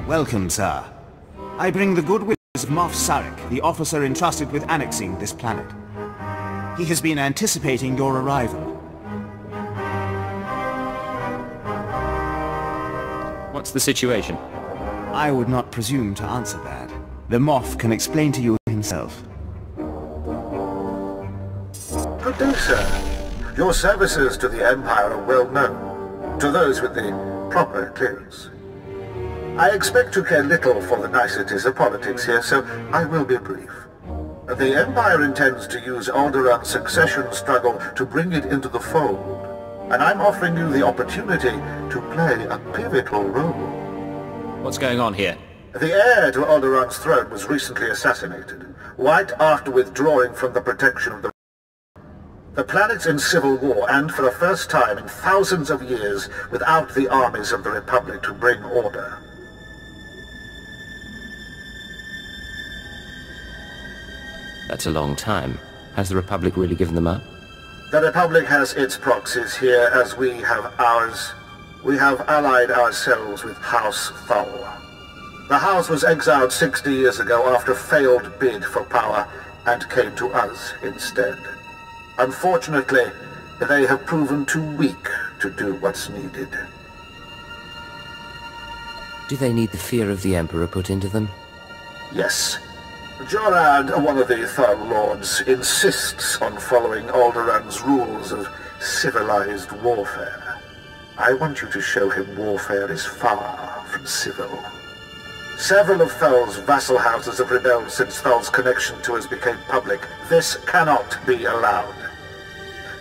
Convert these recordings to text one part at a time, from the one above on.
Welcome, sir. I bring the good wishes of Moff Sarek, the officer entrusted with annexing this planet. He has been anticipating your arrival. What's the situation? I would not presume to answer that. The Moff can explain to you himself. Good day, sir. Your services to the Empire are well known, to those with the proper clearance. I expect to care little for the niceties of politics here, so I will be brief. The Empire intends to use Alderaan's succession struggle to bring it into the fold, and I'm offering you the opportunity to play a pivotal role. What's going on here? The heir to Alderaan's throne was recently assassinated, right after withdrawing from the protection of the planet's in civil war, and for the first time in thousands of years, without the armies of the Republic to bring order. That's a long time. Has the Republic really given them up? The Republic has its proxies here, as we have ours. We have allied ourselves with House Thull. The House was exiled 60 years ago after a failed bid for power, and came to us instead. Unfortunately, they have proven too weak to do what's needed. Do they need the fear of the Emperor put into them? Yes. Jorad, one of the Thull Lords, insists on following Alderaan's rules of civilized warfare. I want you to show him warfare is far from civil. Several of Thull's vassal houses have rebelled since Thull's connection to us became public. This cannot be allowed.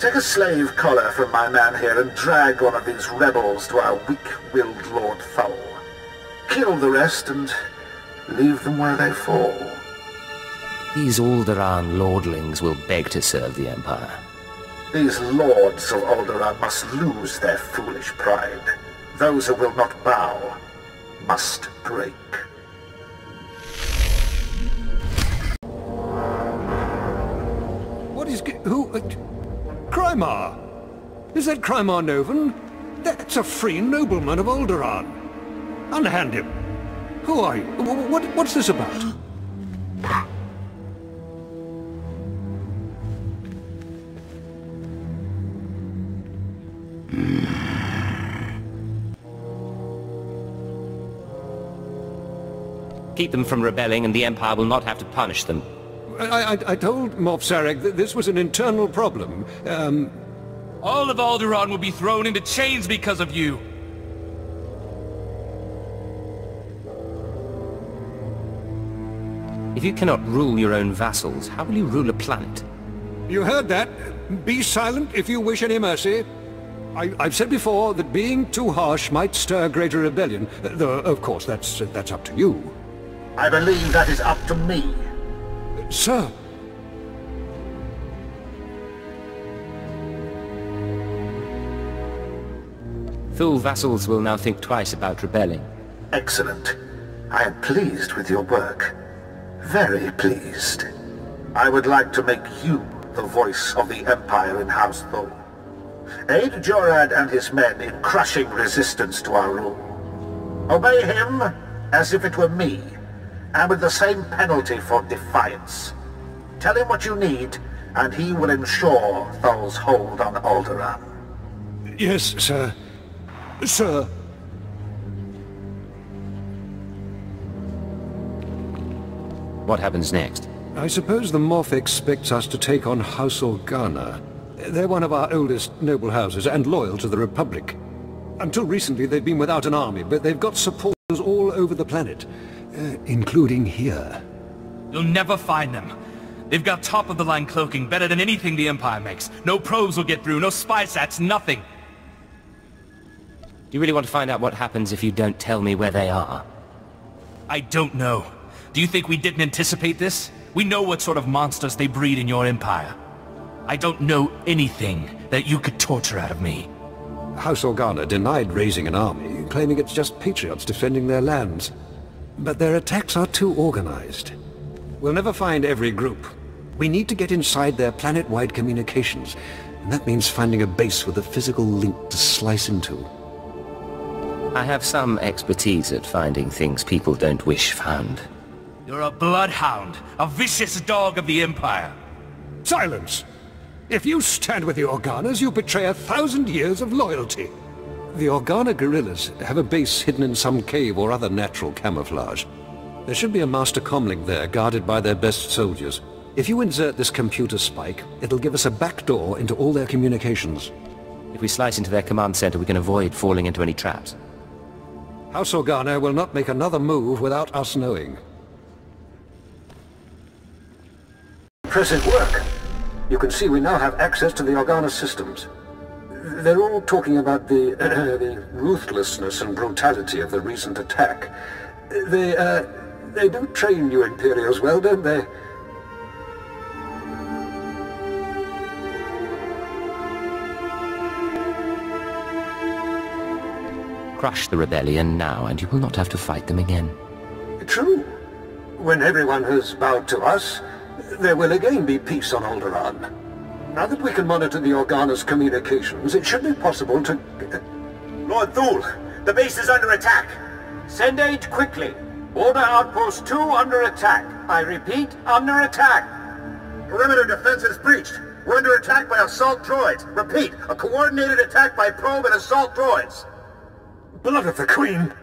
Take a slave collar from my man here and drag one of these rebels to our weak-willed Lord Thull. Kill the rest and leave them where they fall. These Alderaan lordlings will beg to serve the Empire. These lords of Alderaan must lose their foolish pride. Those who will not bow must break. What is... who... Krymar? Is that Krymar Novan? That's a free nobleman of Alderaan. Unhand him. Who are you? What's this about? Keep them from rebelling and the Empire will not have to punish them. I told Moff Sarek that this was an internal problem. All of Alderaan will be thrown into chains because of you! If you cannot rule your own vassals, how will you rule a planet? You heard that. Be silent if you wish any mercy. I've said before that being too harsh might stir greater rebellion, though, of course, that's up to you. I believe that is up to me. Sir. Thull vassals will now think twice about rebelling. Excellent. I am pleased with your work. Very pleased. I would like to make you the voice of the Empire in House Thull. Aid Jorad and his men in crushing resistance to our rule. Obey him as if it were me, and with the same penalty for defiance. Tell him what you need, and he will ensure Thull's hold on Alderaan. Yes, sir. Sir. What happens next? I suppose the Moff expects us to take on House Organa. They're one of our oldest noble houses and loyal to the Republic. Until recently they've been without an army, but they've got supporters all over the planet, including here. You'll never find them. They've got top-of-the-line cloaking, better than anything the Empire makes. No probes will get through, no spy sats, nothing. Do you really want to find out what happens if you don't tell me where they are? I don't know. Do you think we didn't anticipate this? We know what sort of monsters they breed in your Empire. I don't know anything that you could torture out of me. House Organa denied raising an army, claiming it's just patriots defending their lands. But their attacks are too organized. We'll never find every group. We need to get inside their planet-wide communications, and that means finding a base with a physical link to slice into. I have some expertise at finding things people don't wish found. You're a bloodhound, a vicious dog of the Empire. Silence! If you stand with the Organas, you betray 1,000 years of loyalty. The Organa guerrillas have a base hidden in some cave or other natural camouflage. There should be a master comlink there, guarded by their best soldiers. If you insert this computer spike, it'll give us a backdoor into all their communications. If we slice into their command center, we can avoid falling into any traps. House Organa will not make another move without us knowing. Impressive work. You can see we now have access to the Organa systems. They're all talking about the ruthlessness and brutality of the recent attack. They do train you Imperials well, don't they? Crush the rebellion now, and you will not have to fight them again. True. When everyone has bowed to us, there will again be peace on Alderaan. Now that we can monitor the Organa's communications, it should be possible to... Lord Thule, the base is under attack. Send aid quickly. Order Outpost 2 under attack. I repeat, under attack. Perimeter defense is breached. We're under attack by assault droids. Repeat, a coordinated attack by probe and assault droids. Blood of the Queen!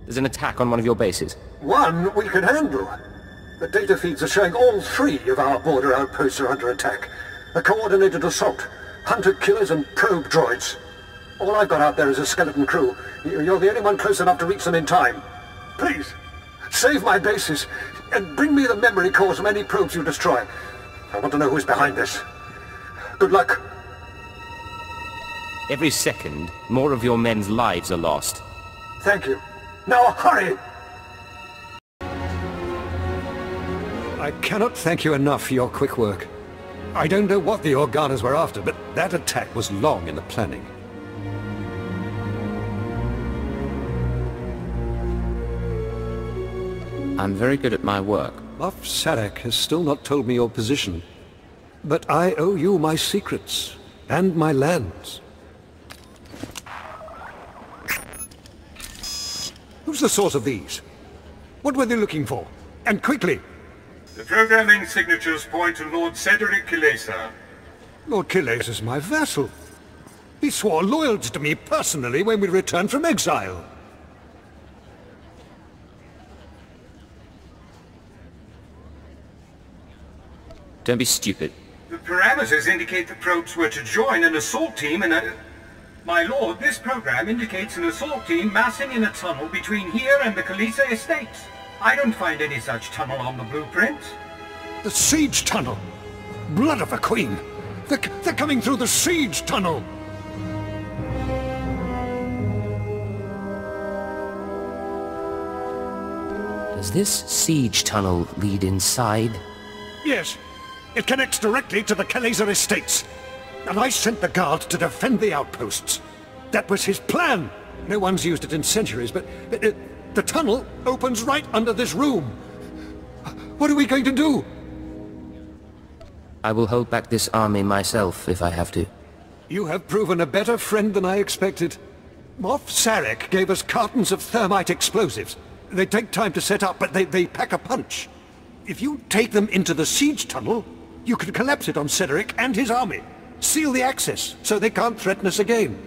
There's an attack on one of your bases. One we can handle. The data feeds are showing all 3 of our border outposts are under attack. A coordinated assault, hunter-killers and probe droids. All I've got out there is a skeleton crew. You're the only one close enough to reach them in time. Please, save my bases, and bring me the memory cores from any probes you destroy. I want to know who's behind this. Good luck. Every second, more of your men's lives are lost. Thank you. Now hurry! I cannot thank you enough for your quick work. I don't know what the Organas were after, but that attack was long in the planning. I'm very good at my work. Moff Sarek has still not told me your position. But I owe you my secrets, and my lands. Who's the source of these? What were they looking for? And quickly! The programming signatures point to Lord Cedric Kilesa. Lord Kilesa is my vassal. He swore loyalty to me personally when we returned from exile. Don't be stupid. The parameters indicate the probes were to join an assault team and My lord, this program indicates an assault team massing in a tunnel between here and the Kilesa estates. I don't find any such tunnel on the blueprint. The siege tunnel! Blood of the Queen! They're coming through the siege tunnel! Does this siege tunnel lead inside? Yes. It connects directly to the Kilesa estates. And I sent the guard to defend the outposts. That was his plan. No one's used it in centuries, but the tunnel opens right under this room. What are we going to do? I will hold back this army myself if I have to. You have proven a better friend than I expected. Moff Sarek gave us cartons of thermite explosives. They take time to set up, but they pack a punch. If you take them into the siege tunnel, you can collapse it on Cedric and his army. Seal the access, so they can't threaten us again.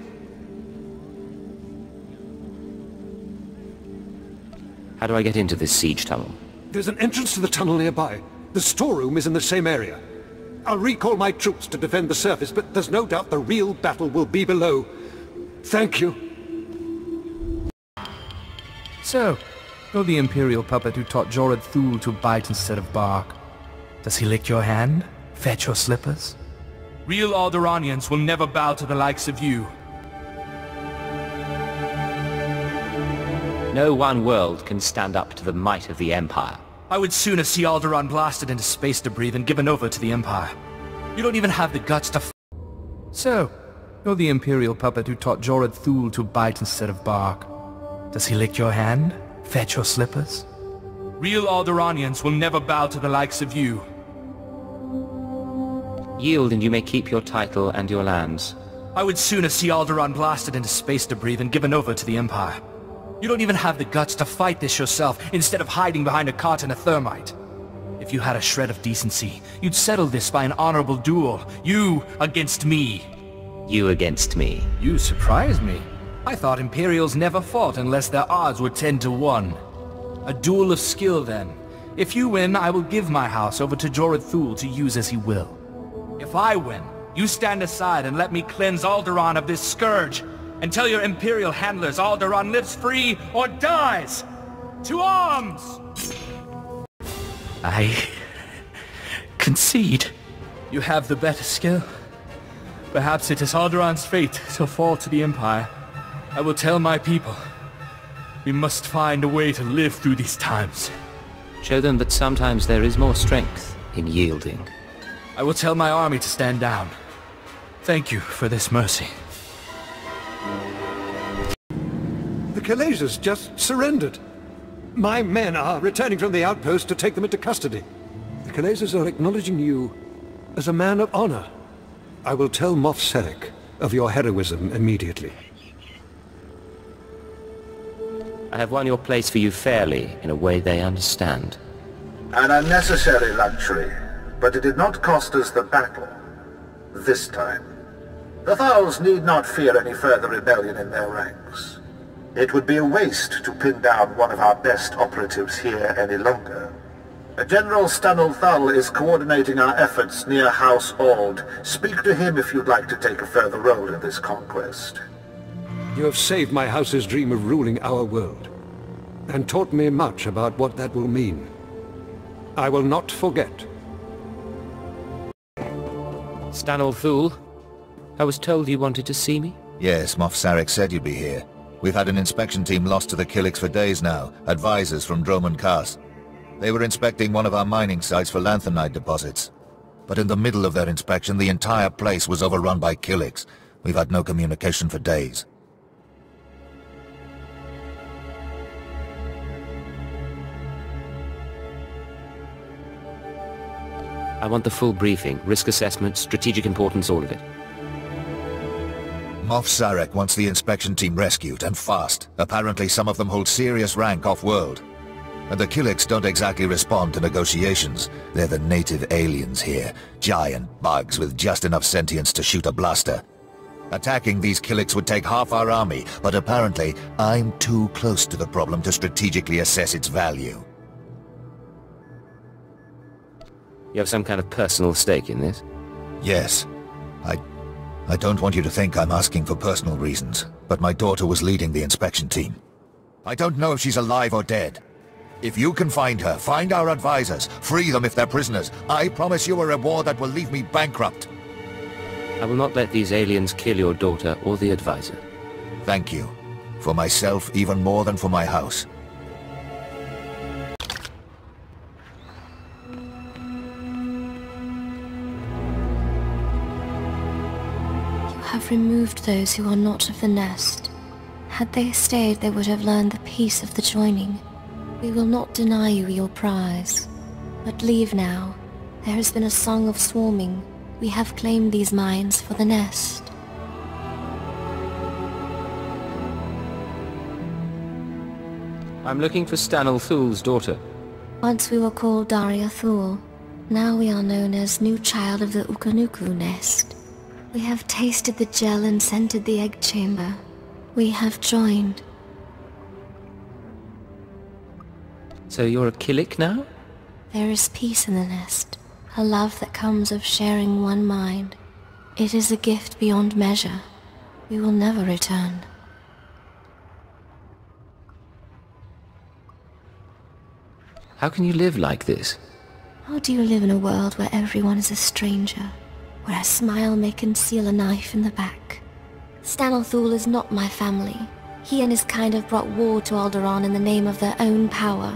How do I get into this siege tunnel? There's an entrance to the tunnel nearby. The storeroom is in the same area. I'll recall my troops to defend the surface, but there's no doubt the real battle will be below. Thank you. So, you're the Imperial puppet who taught Jorad Thule to bite instead of bark. Does he lick your hand? Fetch your slippers? Real Alderaanians will never bow to the likes of you. No one world can stand up to the might of the Empire. I would sooner see Alderaan blasted into space debris than given over to the Empire. You don't even have the guts to So, you're the Imperial puppet who taught Jorad Thule to bite instead of bark. Does he lick your hand? Fetch your slippers? Real Alderaanians will never bow to the likes of you. Yield and you may keep your title and your lands. I would sooner see Alderaan blasted into space debris than given over to the Empire. You don't even have the guts to fight this yourself, instead of hiding behind a cart and a thermite. If you had a shred of decency, you'd settle this by an honorable duel. You against me. You against me. You surprise me. I thought Imperials never fought unless their odds were 10 to 1. A duel of skill, then. If you win, I will give my house over to Jorad Thul to use as he will. If I win, you stand aside and let me cleanse Alderaan of this scourge, and tell your Imperial handlers Alderaan lives free or dies! To arms! I concede. You have the better skill. Perhaps it is Alderaan's fate to fall to the Empire. I will tell my people. We must find a way to live through these times. Show them that sometimes there is more strength in yielding. I will tell my army to stand down. Thank you for this mercy. The Kalazes just surrendered. My men are returning from the outpost to take them into custody. The Kalazes are acknowledging you as a man of honor. I will tell Moff Sarek of your heroism immediately. I have won your place for you fairly, in a way they understand. An unnecessary luxury, but it did not cost us the battle. This time. The Thals need not fear any further rebellion in their ranks. It would be a waste to pin down one of our best operatives here any longer. General Stanul Thal is coordinating our efforts near House Ald. Speak to him if you'd like to take a further role in this conquest. You have saved my house's dream of ruling our world, and taught me much about what that will mean. I will not forget. Stanul Thul, I was told you wanted to see me? Yes, Moff Sarek said you'd be here. We've had an inspection team lost to the Killiks for days now, advisors from Droman Khas. They were inspecting one of our mining sites for lanthanide deposits. But in the middle of their inspection, the entire place was overrun by Killiks. We've had no communication for days. I want the full briefing, risk assessment, strategic importance, all of it. Moff Sarek wants the inspection team rescued, and fast. Apparently some of them hold serious rank off-world. And the Killiks don't exactly respond to negotiations. They're the native aliens here, giant bugs with just enough sentience to shoot a blaster. Attacking these Killiks would take half our army, but apparently I'm too close to the problem to strategically assess its value. You have some kind of personal stake in this? Yes. I don't want you to think I'm asking for personal reasons, but my daughter was leading the inspection team. I don't know if she's alive or dead. If you can find her, find our advisors, free them if they're prisoners. I promise you a reward that will leave me bankrupt. I will not let these aliens kill your daughter or the advisor. Thank you. For myself, even more than for my house. You have removed those who are not of the nest. Had they stayed, they would have learned the peace of the joining. We will not deny you your prize. But leave now. There has been a song of swarming. We have claimed these mines for the nest. I'm looking for Stanul Thul's daughter. Once we were called Daria Thul. Now we are known as new child of the Ukanuku nest. We have tasted the gel and scented the egg chamber. We have joined. So you're a Killik now? There is peace in the nest, a love that comes of sharing one mind. It is a gift beyond measure. We will never return. How can you live like this? How do you live in a world where everyone is a stranger? Where a smile may conceal a knife in the back? Stanul Thul is not my family. He and his kind have brought war to Alderaan in the name of their own power.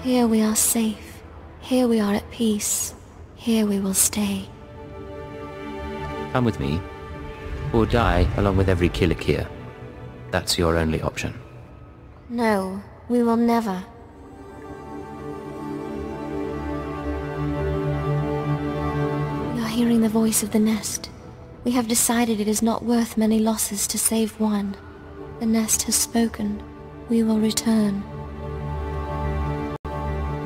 Here we are safe. Here we are at peace. Here we will stay. Come with me, or die along with every Killik here. That's your only option. No, we will never. We are hearing the voice of the nest. We have decided it is not worth many losses to save one. The nest has spoken. We will return.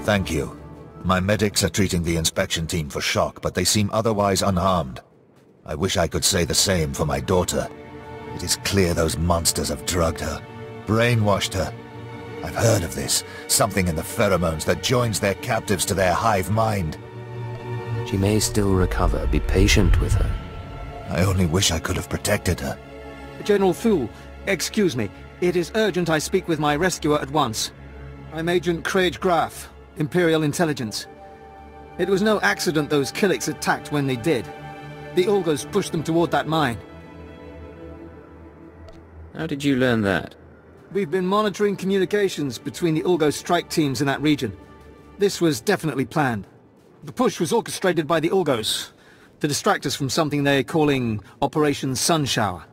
Thank you. My medics are treating the inspection team for shock, but they seem otherwise unharmed. I wish I could say the same for my daughter. It is clear those monsters have drugged her, brainwashed her. I've heard of this, something in the pheromones that joins their captives to their hive mind. She may still recover. Be patient with her. I only wish I could have protected her. General Thule, excuse me. It is urgent I speak with my rescuer at once. I'm Agent Craig Graff, Imperial Intelligence. It was no accident those Killiks attacked when they did. The Ulgos pushed them toward that mine. How did you learn that? We've been monitoring communications between the Ulgo strike teams in that region. This was definitely planned. The push was orchestrated by the Ulgos to distract us from something they're calling Operation Sunshower.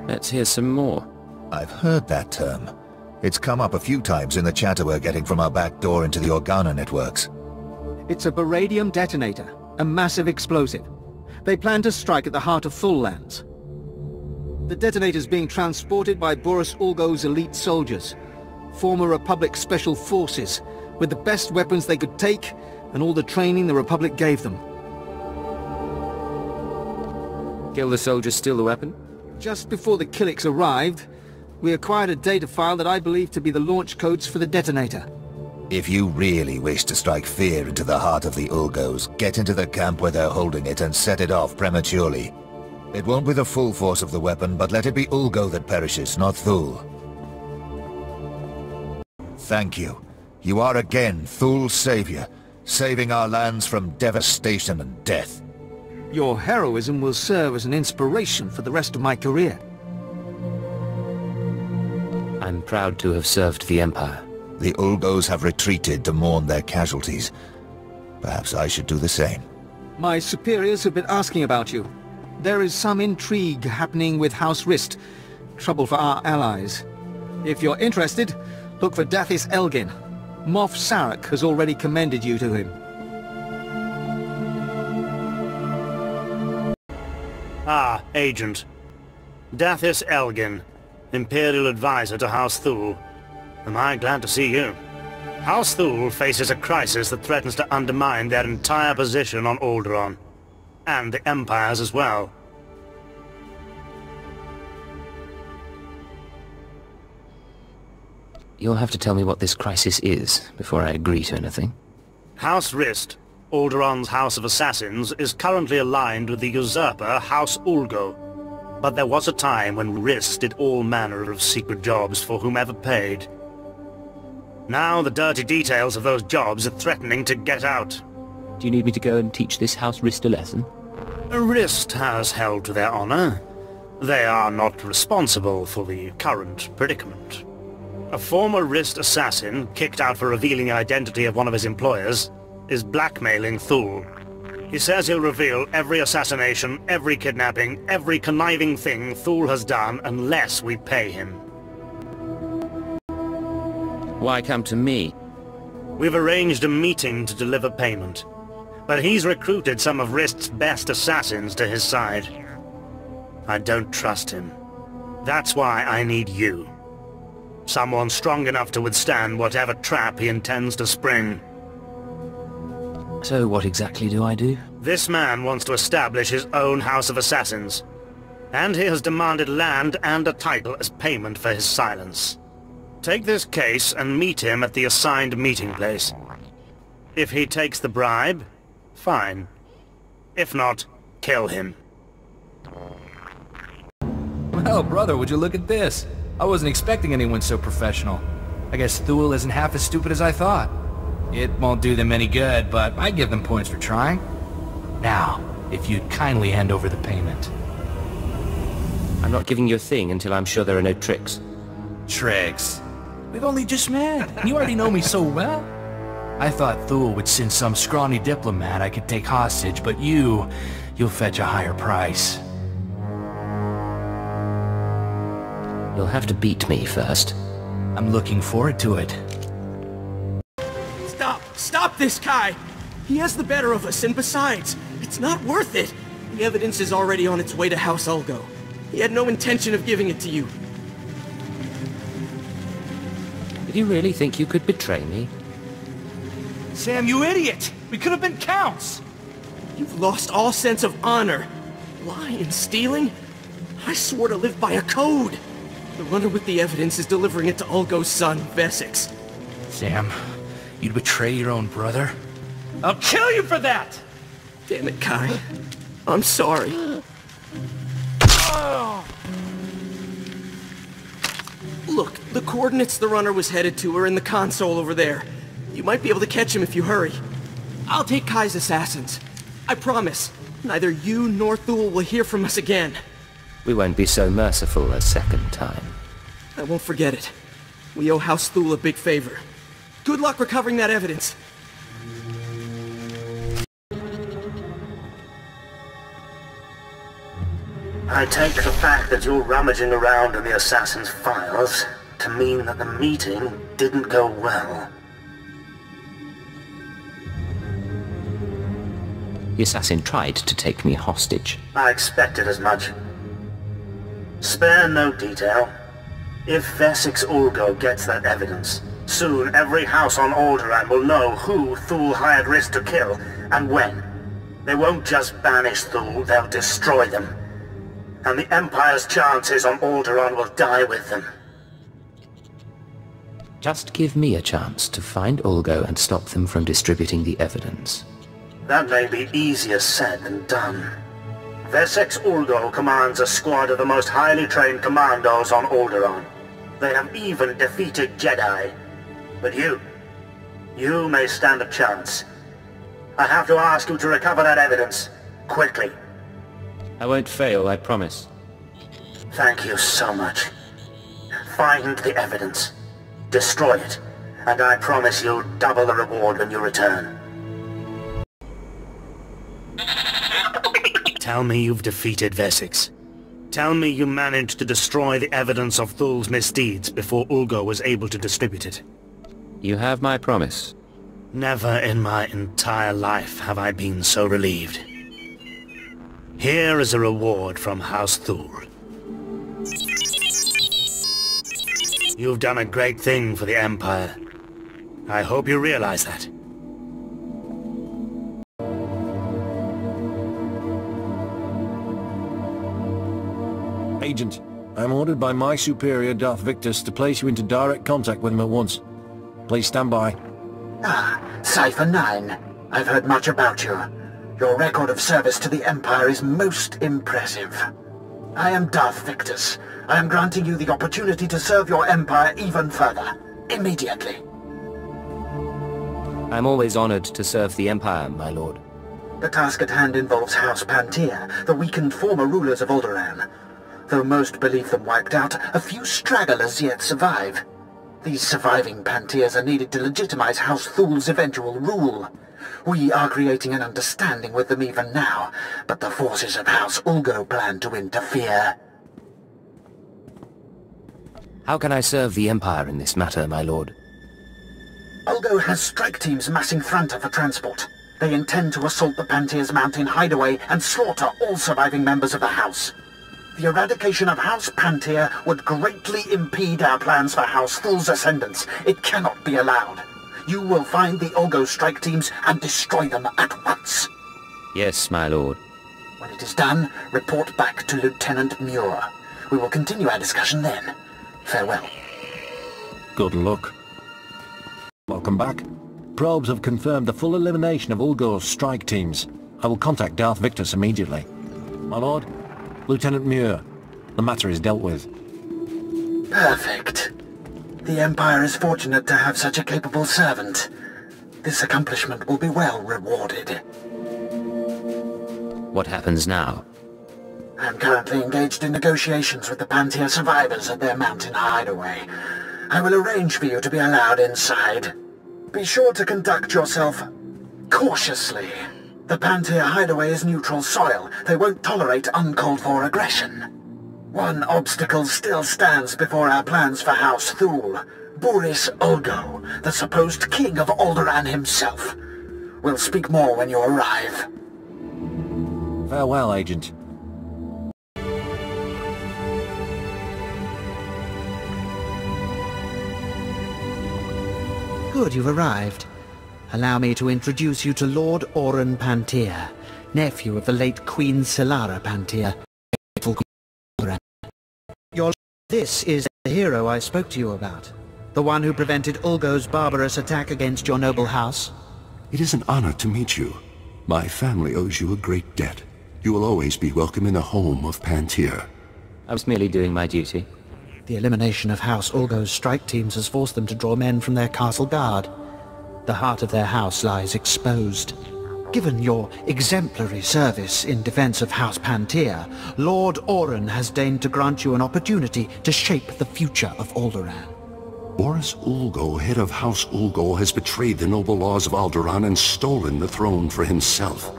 Let's hear some more. I've heard that term. It's come up a few times in the chatter we're getting from our back door into the Organa networks. It's a baradium detonator, a massive explosive. They plan to strike at the heart of Thule lands. The detonator's being transported by Boris Ulgo's elite soldiers, former Republic Special Forces, with the best weapons they could take and all the training the Republic gave them. Kill the soldiers, steal the weapon? Just before the Killiks arrived, we acquired a data file that I believe to be the launch codes for the detonator. If you really wish to strike fear into the heart of the Ulgos, get into the camp where they're holding it and set it off prematurely. It won't be the full force of the weapon, but let it be Ulgo that perishes, not Thule. Thank you. You are again Thule's savior, saving our lands from devastation and death. Your heroism will serve as an inspiration for the rest of my career. I'm proud to have served the Empire. The Ulgos have retreated to mourn their casualties. Perhaps I should do the same. My superiors have been asking about you. There is some intrigue happening with House Rist. Trouble for our allies. If you're interested, look for Dathis Elgin. Moff Sarek has already commended you to him. Ah, Agent. Dathis Elgin, Imperial Advisor to House Thule. Am I glad to see you. House Thule faces a crisis that threatens to undermine their entire position on Alderaan. And the Empire's as well. You'll have to tell me what this crisis is before I agree to anything. House Rist, Alderaan's House of Assassins, is currently aligned with the usurper House Ulgo. But there was a time when Rist did all manner of secret jobs for whomever paid. Now the dirty details of those jobs are threatening to get out. Do you need me to go and teach this House Rist a lesson? Rist has held to their honor. They are not responsible for the current predicament. A former Rist assassin, kicked out for revealing the identity of one of his employers, is blackmailing Thule. He says he'll reveal every assassination, every kidnapping, every conniving thing Thule has done unless we pay him. Why come to me? We've arranged a meeting to deliver payment, but he's recruited some of Rist's best assassins to his side. I don't trust him. That's why I need you. Someone strong enough to withstand whatever trap he intends to spring. So what exactly do I do? This man wants to establish his own House of Assassins, and he has demanded land and a title as payment for his silence. Take this case and meet him at the assigned meeting place. If he takes the bribe, fine. If not, kill him. Well, brother, would you look at this? I wasn't expecting anyone so professional. I guess Thule isn't half as stupid as I thought. It won't do them any good, but I give them points for trying. Now, if you'd kindly hand over the payment. I'm not giving you a thing until I'm sure there are no tricks. Tricks? We've only just met, and you already know me so well. I thought Thule would send some scrawny diplomat I could take hostage, but you'll fetch a higher price. You'll have to beat me first. I'm looking forward to it. Stop this, Kai! He has the better of us, and besides, it's not worth it. The evidence is already on its way to House Ulgo. He had no intention of giving it to you. Did you really think you could betray me? Sam, you idiot! We could have been counts! You've lost all sense of honor. Lying and stealing? I swore to live by a code. The runner with the evidence is delivering it to Ulgo's son, Vesix. Sam, you'd betray your own brother? I'll kill you for that! Damn it, Kai. I'm sorry. Look, the coordinates the runner was headed to are in the console over there. You might be able to catch him if you hurry. I'll take Kai's assassins. I promise, neither you nor Thule will hear from us again. We won't be so merciful a second time. I won't forget it. We owe House Thule a big favor. Good luck recovering that evidence. I take the fact that you're rummaging around in the assassin's files to mean that the meeting didn't go well. The assassin tried to take me hostage. I expected as much. Spare no detail. If Vesix Ulgo gets that evidence, soon every house on Alderaan will know who Thule hired Risk to kill, and when. They won't just banish Thule, they'll destroy them. And the Empire's chances on Alderaan will die with them. Just give me a chance to find Ulgo and stop them from distributing the evidence. That may be easier said than done. Vesix Ulgo commands a squad of the most highly trained commandos on Alderaan. They have even defeated Jedi. But you may stand a chance. I have to ask you to recover that evidence, quickly. I won't fail, I promise. Thank you so much. Find the evidence, destroy it, and I promise you'll double the reward when you return. Tell me you've defeated Vesix. Tell me you managed to destroy the evidence of Thule's misdeeds before Ulgo was able to distribute it. You have my promise. Never in my entire life have I been so relieved. Here is a reward from House Thule. You've done a great thing for the Empire. I hope you realize that. Agent, I'm ordered by my superior, Darth Victus, to place you into direct contact with him at once. Please stand by. Ah, Cypher 9. I've heard much about you. Your record of service to the Empire is most impressive. I am Darth Victus. I am granting you the opportunity to serve your Empire even further. Immediately. I'm always honored to serve the Empire, my lord. The task at hand involves House Pantia, the weakened former rulers of Alderaan. Though most believe them wiped out, a few stragglers yet survive. These surviving Pantiers are needed to legitimize House Thule's eventual rule. We are creating an understanding with them even now, but the forces of House Ulgo plan to interfere. How can I serve the Empire in this matter, my lord? Ulgo has strike teams massing Franta for transport. They intend to assault the Pantier's mountain hideaway and slaughter all surviving members of the House. The eradication of House Pantia would greatly impede our plans for House Thule's ascendance. It cannot be allowed. You will find the Ulgo strike teams and destroy them at once. Yes, my lord. When it is done, report back to Lieutenant Muir. We will continue our discussion then. Farewell. Good luck. Welcome back. Probes have confirmed the full elimination of Ulgo's strike teams. I will contact Darth Victus immediately. My lord, Lieutenant Muir, the matter is dealt with. Perfect. The Empire is fortunate to have such a capable servant. This accomplishment will be well rewarded. What happens now? I am currently engaged in negotiations with the Pantia survivors at their mountain hideaway. I will arrange for you to be allowed inside. Be sure to conduct yourself cautiously. The Pantia hideaway is neutral soil. They won't tolerate uncalled-for aggression. One obstacle still stands before our plans for House Thule. Boris Ulgo, the supposed king of Alderaan himself. We'll speak more when you arrive. Farewell, Agent. Good, you've arrived. Allow me to introduce you to Lord Alderaan Pantier, nephew of the late Queen Solara Pantier. This is the hero I spoke to you about. The one who prevented Ulgo's barbarous attack against your noble house. It is an honor to meet you. My family owes you a great debt. You will always be welcome in the home of Pantier. I was merely doing my duty. The elimination of House Ulgo's strike teams has forced them to draw men from their castle guard. The heart of their house lies exposed. Given your exemplary service in defense of House Pantier, Lord Alderaan has deigned to grant you an opportunity to shape the future of Alderaan. Boris Ulgo, head of House Ulgo, has betrayed the noble laws of Alderaan and stolen the throne for himself.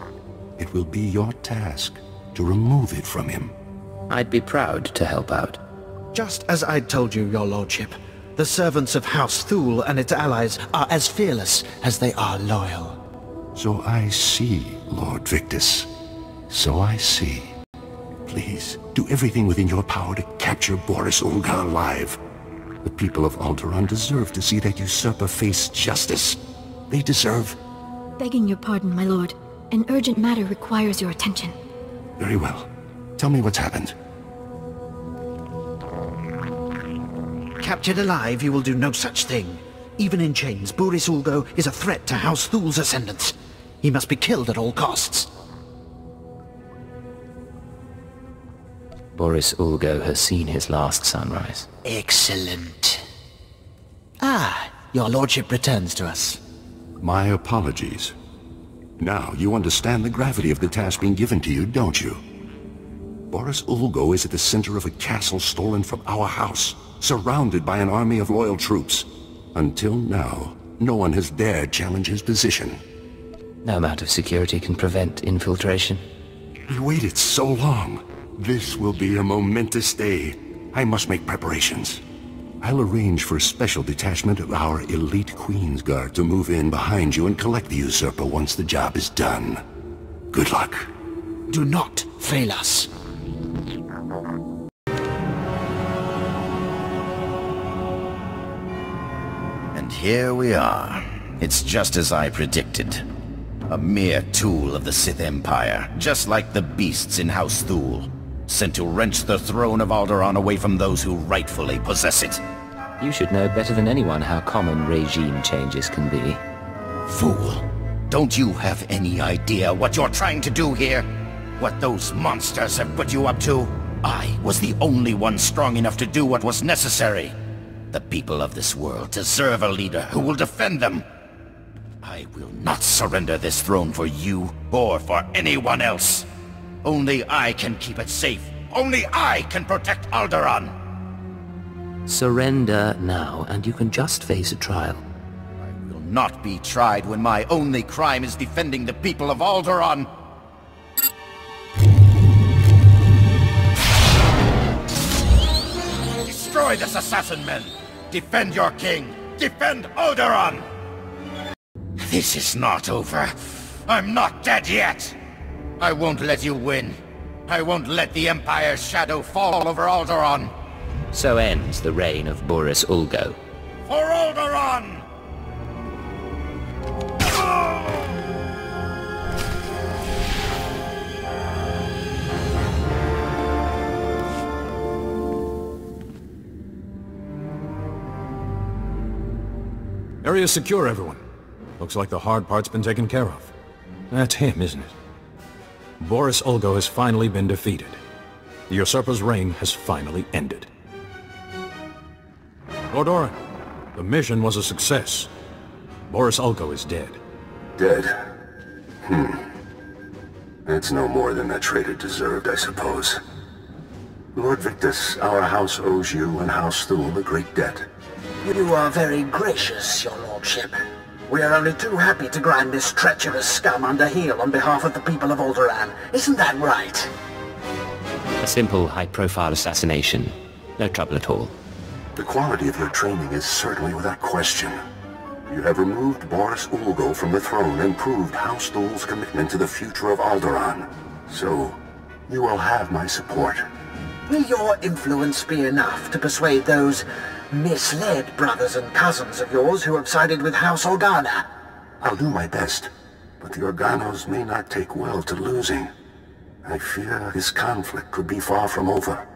It will be your task to remove it from him. I'd be proud to help out. Just as I told you, your lordship, the servants of House Thule and its allies are as fearless as they are loyal. So I see, Lord Victus. So I see. Please, do everything within your power to capture Boris Ulgo alive. The people of Alderaan deserve to see that usurper face justice. They deserve... Begging your pardon, my lord. An urgent matter requires your attention. Very well. Tell me what's happened. Captured alive, you will do no such thing. Even in chains, Boris Ulgo is a threat to House Thule's ascendants. He must be killed at all costs. Boris Ulgo has seen his last sunrise. Excellent. Ah, your lordship returns to us. My apologies. Now you understand the gravity of the task being given to you, don't you? Boris Ulgo is at the center of a castle stolen from our house, surrounded by an army of loyal troops. Until now, no one has dared challenge his position. No amount of security can prevent infiltration. We waited so long. This will be a momentous day. I must make preparations. I'll arrange for a special detachment of our elite Queen's Guard to move in behind you and collect the usurper once the job is done. Good luck. Do not fail us. And here we are. It's just as I predicted. A mere tool of the Sith Empire, just like the beasts in House Thule, sent to wrench the throne of Alderaan away from those who rightfully possess it. You should know better than anyone how common regime changes can be. Fool! Don't you have any idea what you're trying to do here? What those monsters have put you up to? I was the only one strong enough to do what was necessary. The people of this world deserve a leader who will defend them. I will not surrender this throne for you or for anyone else. Only I can keep it safe. Only I can protect Alderaan. Surrender now, and you can just face a trial. I will not be tried when my only crime is defending the people of Alderaan. Destroy this assassin, men! Defend your king! Defend Alderaan! This is not over. I'm not dead yet! I won't let you win. I won't let the Empire's shadow fall over Alderaan. So ends the reign of Boris Ulgo. For Alderaan! Area secure, everyone. Looks like the hard part's been taken care of. That's him, isn't it? Boris Ulgo has finally been defeated. The usurper's reign has finally ended. Lord Alderaan, the mission was a success. Boris Ulgo is dead. Dead? That's no more than that traitor deserved, I suppose. Lord Victus, our house owes you and House Thule a great debt. You are very gracious, your lordship. We are only too happy to grind this treacherous scum under heel on behalf of the people of Alderaan. Isn't that right? A simple, high-profile assassination. No trouble at all. The quality of your training is certainly without question. You have removed Boris Ulgo from the throne and proved House Thul's commitment to the future of Alderaan. So, you will have my support. Will your influence be enough to persuade those misled brothers and cousins of yours who have sided with House Organa? I'll do my best, but the Organos may not take well to losing. I fear this conflict could be far from over.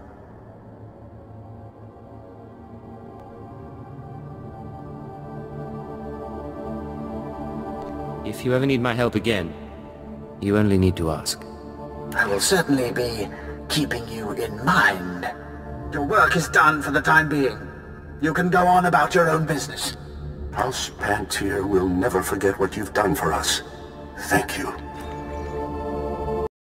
If you ever need my help again, you only need to ask. I will certainly be keeping you in mind. Your work is done for the time being. You can go on about your own business. House Pantier will never forget what you've done for us. Thank you.